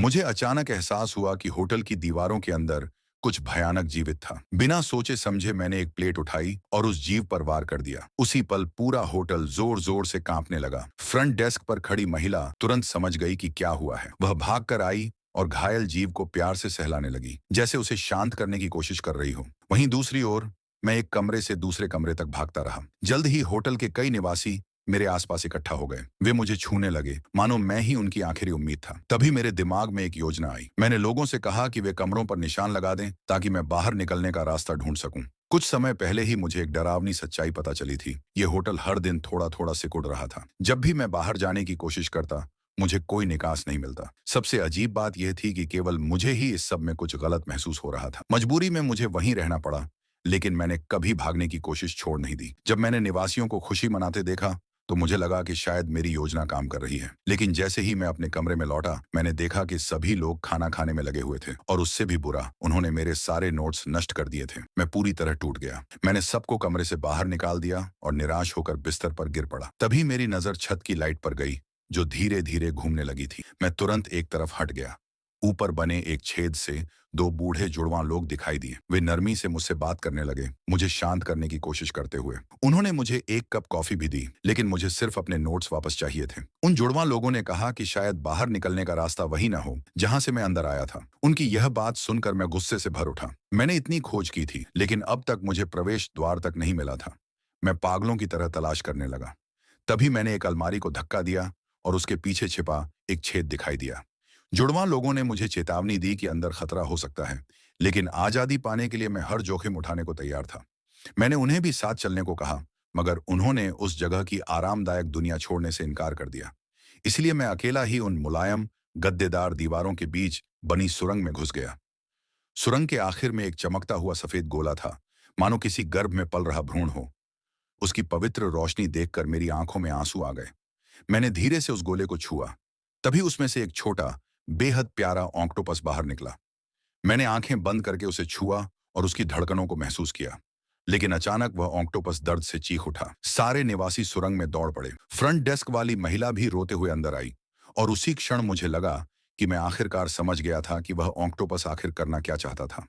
मुझे अचानक एहसास हुआ कि होटल की दीवारों के अंदर कुछ भयानक जीवित था। बिना सोचे समझे मैंने एक प्लेट उठाई और उस जीव पर वार कर दिया। उसी पल पूरा होटल जोर जोर से कांपने लगा। फ्रंट डेस्क पर खड़ी महिला तुरंत समझ गई कि क्या हुआ है। वह भागकर आई और घायल जीव को प्यार से सहलाने लगी, जैसे उसे शांत करने की कोशिश कर रही हो। वहीं दूसरी ओर मैं एक कमरे से दूसरे कमरे तक भागता रहा। जल्द ही होटल के कई निवासी मेरे आसपास इकट्ठा हो गए। वे मुझे छूने लगे, मानो मैं ही उनकी आखिरी उम्मीद था। तभी मेरे दिमाग में एक योजना आई। मैंने लोगों से कहा कि वे कमरों पर निशान लगा दें ताकि मैं बाहर निकलने का रास्ता ढूंढ सकूं। कुछ समय पहले ही मुझे एक डरावनी सच्चाई पता चली थी। ये होटल हर दिन थोड़ा थोड़ा सिकुड़ रहा था। जब भी मैं बाहर जाने की कोशिश करता, मुझे कोई निकास नहीं मिलता। सबसे अजीब बात यह थी कि केवल मुझे ही इस सब में कुछ गलत महसूस हो रहा था। मजबूरी में मुझे वहीं रहना पड़ा, लेकिन मैंने कभी भागने की कोशिश छोड़ नहीं दी। जब मैंने निवासियों को खुशी मनाते देखा तो मुझे लगा कि शायद मेरी योजना काम कर रही है। लेकिन जैसे ही मैं अपने कमरे में लौटा, मैंने देखा कि सभी लोग खाना खाने में लगे हुए थे और उससे भी बुरा, उन्होंने मेरे सारे नोट्स नष्ट कर दिए थे। मैं पूरी तरह टूट गया। मैंने सबको कमरे से बाहर निकाल दिया और निराश होकर बिस्तर पर गिर पड़ा। तभी मेरी नजर छत की लाइट पर गई, जो धीरे धीरे घूमने लगी थी। मैं तुरंत एक तरफ हट गया। ऊपर बने एक छेद से दो बूढ़े जुड़वां लोग दिखाई दिए। वे नरमी से मुझसे बात करने लगे, मुझे शांत करने की कोशिश करते हुए। उन्होंने मुझे एक कप कॉफी भी दी, लेकिन मुझे सिर्फ अपने नोट्स वापस चाहिए थे। उन जुड़वां लोगों ने कहा कि शायद बाहर निकलने का रास्ता वही ना हो जहां से मैं अंदर आया था। उनकी यह बात सुनकर मैं गुस्से से भर उठा। मैंने इतनी खोज की थी, लेकिन अब तक मुझे प्रवेश द्वार तक नहीं मिला था। मैं पागलों की तरह तलाश करने लगा। तभी मैंने एक अलमारी को धक्का दिया और उसके पीछे छिपा एक छेद दिखाई दिया। जुड़वां लोगों ने मुझे चेतावनी दी कि अंदर खतरा हो सकता है, लेकिन आजादी पाने के लिए मैं हर जोखिम उठाने को तैयार था। मैंने उन्हें भी साथ चलने को कहा, मगर उन्होंने उस जगह की आरामदायक दुनिया छोड़ने से इनकार कर दिया। इसलिए मैं अकेला ही उन मुलायम, गद्देदार दीवारों के बीच बनी सुरंग में घुस गया। सुरंग के आखिर में एक चमकता हुआ सफेद गोला था, मानो किसी गर्भ में पल रहा भ्रूण हो। उसकी पवित्र रोशनी देखकर मेरी आंखों में आंसू आ गए। मैंने धीरे से उस गोले को छुआ। तभी उसमें से एक छोटा, बेहद प्यारा ऑक्टोपस बाहर निकला। मैंने आंखें बंद करके उसे छुआ और उसकी धड़कनों को महसूस किया। लेकिन अचानक वह ऑक्टोपस दर्द से चीख उठा। सारे निवासी सुरंग में दौड़ पड़े। फ्रंट डेस्क वाली महिला भी रोते हुए अंदर आई और उसी क्षण मुझे लगा कि मैं आखिरकार समझ गया था कि वह ऑक्टोपस आखिर करना क्या चाहता था।